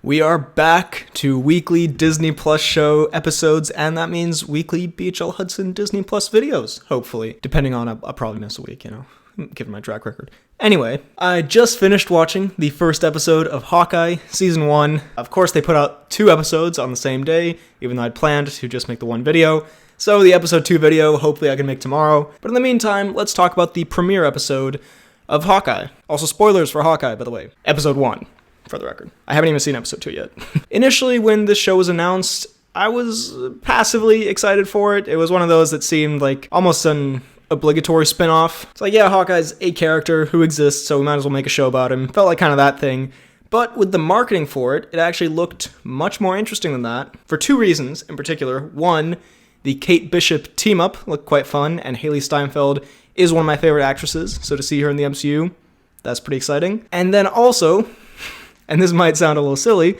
We are back to weekly Disney Plus show episodes, and that means weekly BHL Hudson Disney Plus videos, hopefully. Depending on, I'll probably miss a week, given my track record. Anyway, I just finished watching the first episode of Hawkeye, Season 1. Of course, they put out 2 episodes on the same day, even though I'd planned to just make the one video. So the episode 2 video, hopefully I can make tomorrow. But in the meantime, let's talk about the premiere episode of Hawkeye. Also, spoilers for Hawkeye, by the way. Episode 1. For the record. I haven't even seen episode 2 yet. Initially, when this show was announced, I was passively excited for it. It was one of those that seemed like almost an obligatory spin-off. It's like, yeah, Hawkeye's a character who exists, so we might as well make a show about him. Felt like kind of that thing. But with the marketing for it, it actually looked much more interesting than that. For 2 reasons in particular. One, the Kate Bishop team-up looked quite fun, and Hailee Steinfeld is one of my favorite actresses, so to see her in the MCU, that's pretty exciting. And then also, and this might sound a little silly,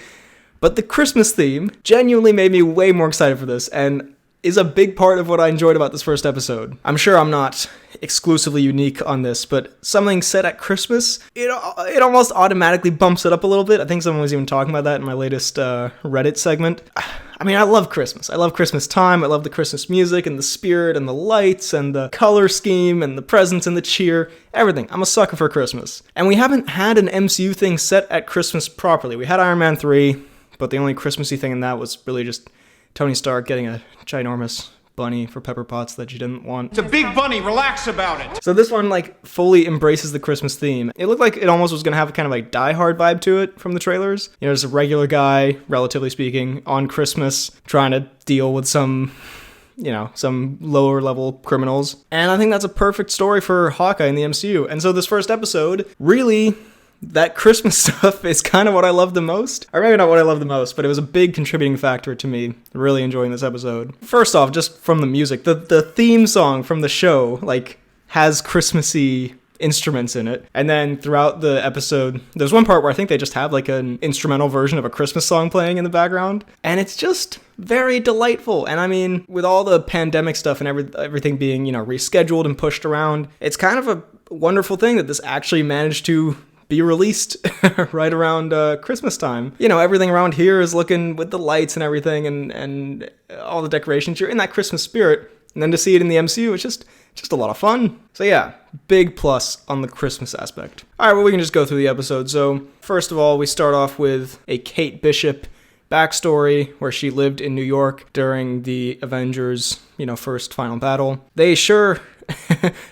but the Christmas theme genuinely made me way more excited for this, and is a big part of what I enjoyed about this first episode. I'm sure I'm not exclusively unique on this, but something set at Christmas, it almost automatically bumps it up a little bit. I think someone was even talking about that in my latest Reddit segment. I mean, I love Christmas. I love Christmas time. I love the Christmas music and the spirit and the lights and the color scheme and the presents and the cheer. Everything. I'm a sucker for Christmas. And we haven't had an MCU thing set at Christmas properly. We had Iron Man 3, but the only Christmassy thing in that was really just Tony Stark getting a ginormous bunny for Pepper Potts that you didn't want. It's a big bunny, relax about it. So this one fully embraces the Christmas theme. It looked like it almost was going to have a kind of Die Hard vibe to it from the trailers. Just a regular guy, relatively speaking, on Christmas trying to deal with some lower level criminals. And I think that's a perfect story for Hawkeye in the MCU. And so this first episode, really, that Christmas stuff is kind of what I love the most. Or maybe not what I love the most, but it was a big contributing factor to me really enjoying this episode. First off, just from the music, the theme song from the show, has Christmassy instruments in it. And then throughout the episode, there's one part where I think they just have an instrumental version of a Christmas song playing in the background. And it's just very delightful. And I mean, with all the pandemic stuff and everything being, rescheduled and pushed around, it's kind of a wonderful thing that this actually managed to be released right around Christmas time. Everything around here is looking with the lights and everything and all the decorations. You're in that Christmas spirit. And then to see it in the MCU, it's just a lot of fun. So yeah, big plus on the Christmas aspect. All right, well, we can just go through the episode. So first of all, we start off with a Kate Bishop backstory where she lived in New York during the Avengers, first final battle. They sure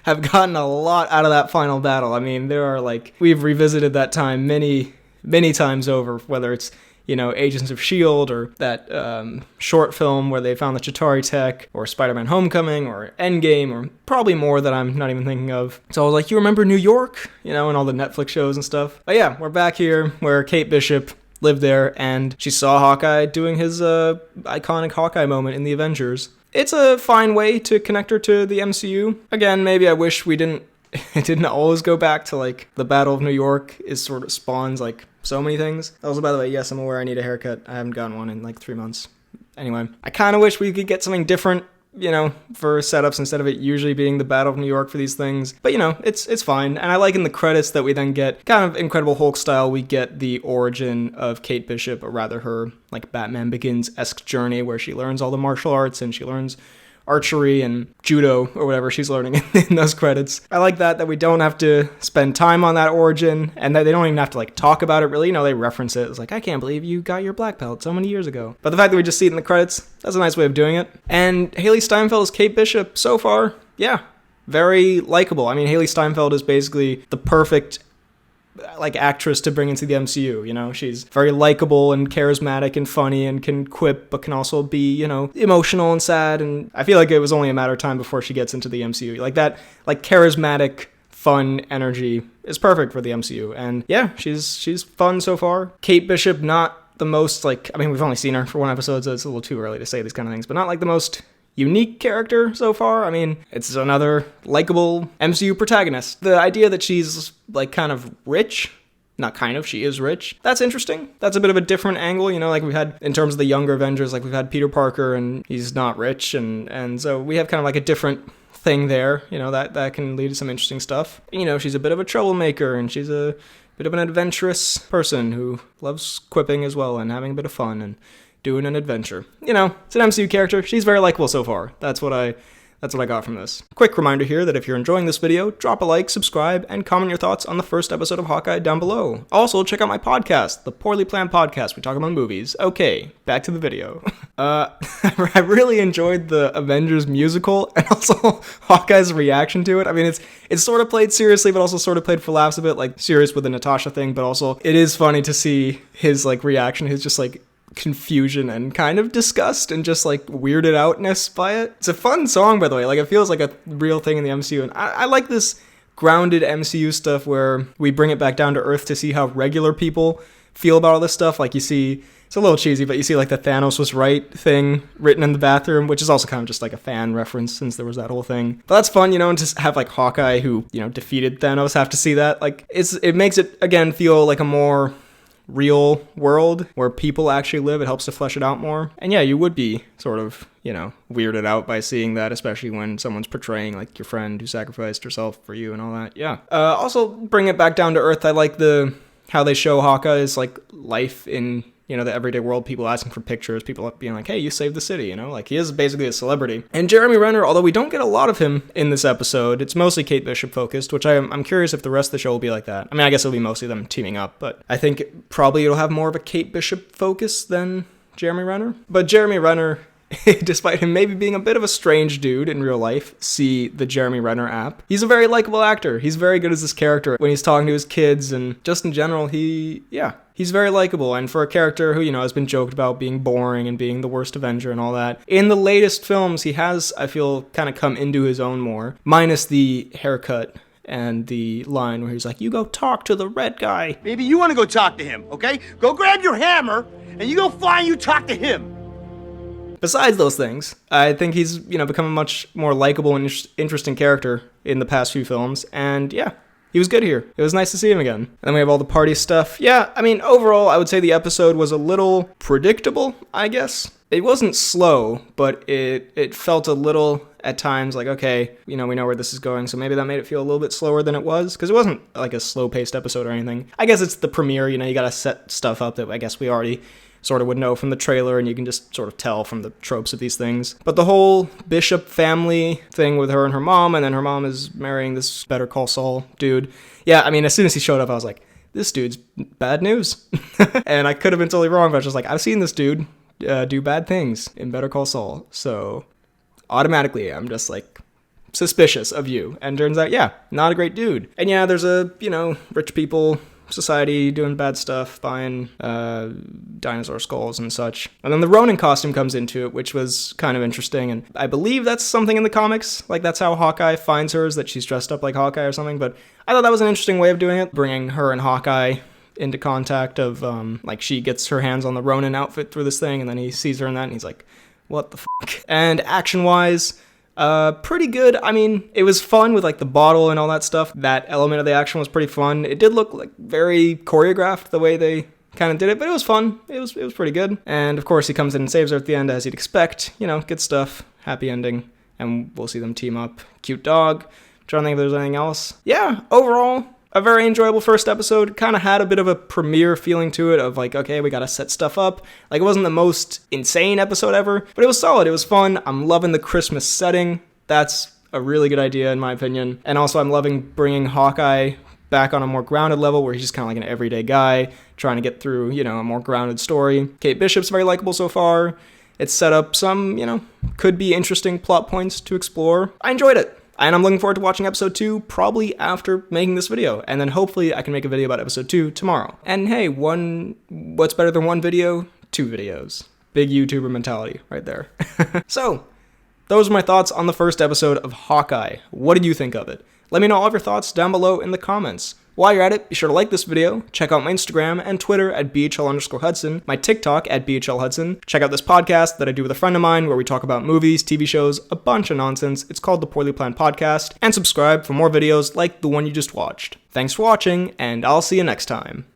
have gotten a lot out of that final battle. I mean, there are we've revisited that time many, many times over, whether it's, Agents of S.H.I.E.L.D. or that short film where they found the Chitauri tech, or Spider-Man Homecoming, or Endgame, or probably more that I'm not even thinking of. So I was like, you remember New York? And all the Netflix shows and stuff. But yeah, we're back here where Kate Bishop lived there, and she saw Hawkeye doing his iconic Hawkeye moment in the Avengers. It's a fine way to connect her to the MCU. Again, maybe I wish it didn't always go back to the Battle of New York is sort of spawns so many things. Also, by the way, yes, I'm aware I need a haircut. I haven't gotten one in 3 months. Anyway, I kind of wish we could get something different, for setups instead of it usually being the Battle of New York for these things. But, it's fine. And I like in the credits that we then get, kind of Incredible Hulk style, we get the origin of Kate Bishop, or rather her, Batman Begins-esque journey where she learns all the martial arts and she learns archery and judo or whatever she's learning in those credits. I like that we don't have to spend time on that origin, and that they don't even have to talk about it really. They reference it. It's I can't believe you got your black belt so many years ago. But the fact that we just see it in the credits, that's a nice way of doing it. And Hailee Steinfeld as Kate Bishop so far, yeah, very likable. I mean, Hailee Steinfeld is basically the perfect actress to bring into the MCU. She's very likable and charismatic and funny and can quip, but can also be, emotional and sad. And I feel like it was only a matter of time before she gets into the MCU. That charismatic, fun energy is perfect for the MCU. And yeah, she's fun so far. Kate Bishop, not the most we've only seen her for 1 episode, so it's a little too early to say these kind of things, but not the most unique character so far. I mean, it's another likable MCU protagonist. The idea that she's kind of rich, not kind of, she is rich, that's interesting. That's a bit of a different angle, we've had in terms of the younger Avengers, we've had Peter Parker and he's not rich, and so we have kind of a different thing there, that can lead to some interesting stuff. She's a bit of a troublemaker, and she's a bit of an adventurous person who loves quipping as well and having a bit of fun and doing an adventure. You know, it's an MCU character. She's very likable so far. That's what I got from this. Quick reminder here that if you're enjoying this video, drop a like, subscribe, and comment your thoughts on the first episode of Hawkeye down below. Also, check out my podcast, The Poorly Planned Podcast. We talk about movies. Okay, back to the video. I really enjoyed the Avengers Musical and also Hawkeye's reaction to it. I mean, it's sort of played seriously, but also sort of played for laughs a bit, like serious with the Natasha thing, but also it is funny to see his like reaction, his just like confusion and kind of disgust and just like weirded outness by it. It's a fun song, by the way. Like, it feels like a real thing in the MCU, and I like this grounded MCU stuff where we bring it back down to earth to see how regular people feel about all this stuff. Like, you see, it's a little cheesy, but you see like the Thanos was right thing written in the bathroom, which is also kind of just like a fan reference since there was that whole thing. But that's fun, you know, and to have like Hawkeye, who, you know, defeated Thanos, have to see that. Like, it makes it again feel like a more real world where people actually live. It helps to flesh it out more. And yeah, you would be sort of, you know, weirded out by seeing that, especially when someone's portraying like your friend who sacrificed herself for you and all that. Yeah. Also, bring it back down to earth. I like how they show Hawkeye's like life in, you know, the everyday world, people asking for pictures, people being like, hey, you saved the city, you know? Like, he is basically a celebrity. And Jeremy Renner, although we don't get a lot of him in this episode, it's mostly Kate Bishop focused, which I'm curious if the rest of the show will be like that. I mean, I guess it'll be mostly them teaming up, but I think probably it'll have more of a Kate Bishop focus than Jeremy Renner. But Jeremy Renner, despite him maybe being a bit of a strange dude in real life, see the Jeremy Renner app. He's a very likable actor. He's very good as this character when he's talking to his kids, and just in general, he's very likable. And for a character who, you know, has been joked about being boring and being the worst Avenger and all that, in the latest films, he has, I feel, kind of come into his own more, minus the haircut and the line where he's like, you go talk to the red guy. Maybe you want to go talk to him, okay? Go grab your hammer, and you go fly and you talk to him. Besides those things, I think he's, you know, become a much more likable and interesting character in the past few films, and yeah, he was good here. It was nice to see him again. And then we have all the party stuff. Yeah, I mean, overall, I would say the episode was a little predictable, I guess. It wasn't slow, but it felt a little, at times, like, okay, you know, we know where this is going, so maybe that made it feel a little bit slower than it was, because it wasn't like a slow-paced episode or anything. I guess it's the premiere, you know, you gotta set stuff up that I guess we already sort of would know from the trailer, and you can just sort of tell from the tropes of these things. But the whole Bishop family thing with her and her mom, and then her mom is marrying this Better Call Saul dude. Yeah, I mean, as soon as he showed up, I was like, this dude's bad news. And I could have been totally wrong, but I was just like, I've seen this dude do bad things in Better Call Saul. So automatically, I'm just like suspicious of you. And turns out, yeah, not a great dude. And yeah, there's a, you know, rich people society doing bad stuff, buying dinosaur skulls and such. And then the Ronin costume comes into it, which was kind of interesting, and I believe that's something in the comics. Like, that's how Hawkeye finds her, is that she's dressed up like Hawkeye or something. But I thought that was an interesting way of doing it, bringing her and Hawkeye into contact of, like, she gets her hands on the Ronin outfit through this thing, and then he sees her in that, and he's like, what the fuck? And action-wise, pretty good. I mean, it was fun with like the bottle and all that stuff. That element of the action was pretty fun. It did look like very choreographed the way they kind of did it, but it was fun. It was pretty good. And of course, he comes in and saves her at the end, as you'd expect. You know, good stuff. Happy ending. And we'll see them team up. Cute dog. I'm trying to think if there's anything else. Yeah, overall, a very enjoyable first episode. Kind of had a bit of a premiere feeling to it of like, okay, we gotta set stuff up. Like, it wasn't the most insane episode ever, but it was solid. It was fun. I'm loving the Christmas setting. That's a really good idea in my opinion. And also, I'm loving bringing Hawkeye back on a more grounded level where he's just kind of like an everyday guy trying to get through, you know, a more grounded story. Kate Bishop's very likable so far. It's set up some, you know, could be interesting plot points to explore. I enjoyed it. And I'm looking forward to watching episode 2 probably after making this video. And then hopefully I can make a video about episode 2 tomorrow. And hey, what's better than one video? 2 videos. Big YouTuber mentality right there. So, those are my thoughts on the first episode of Hawkeye. What did you think of it? Let me know all of your thoughts down below in the comments. While you're at it, be sure to like this video, check out my Instagram and Twitter at BHL_Hudson, my TikTok at BHLHudson, check out this podcast that I do with a friend of mine where we talk about movies, TV shows, a bunch of nonsense. It's called The Poorly Planned Podcast, and subscribe for more videos like the one you just watched. Thanks for watching, and I'll see you next time.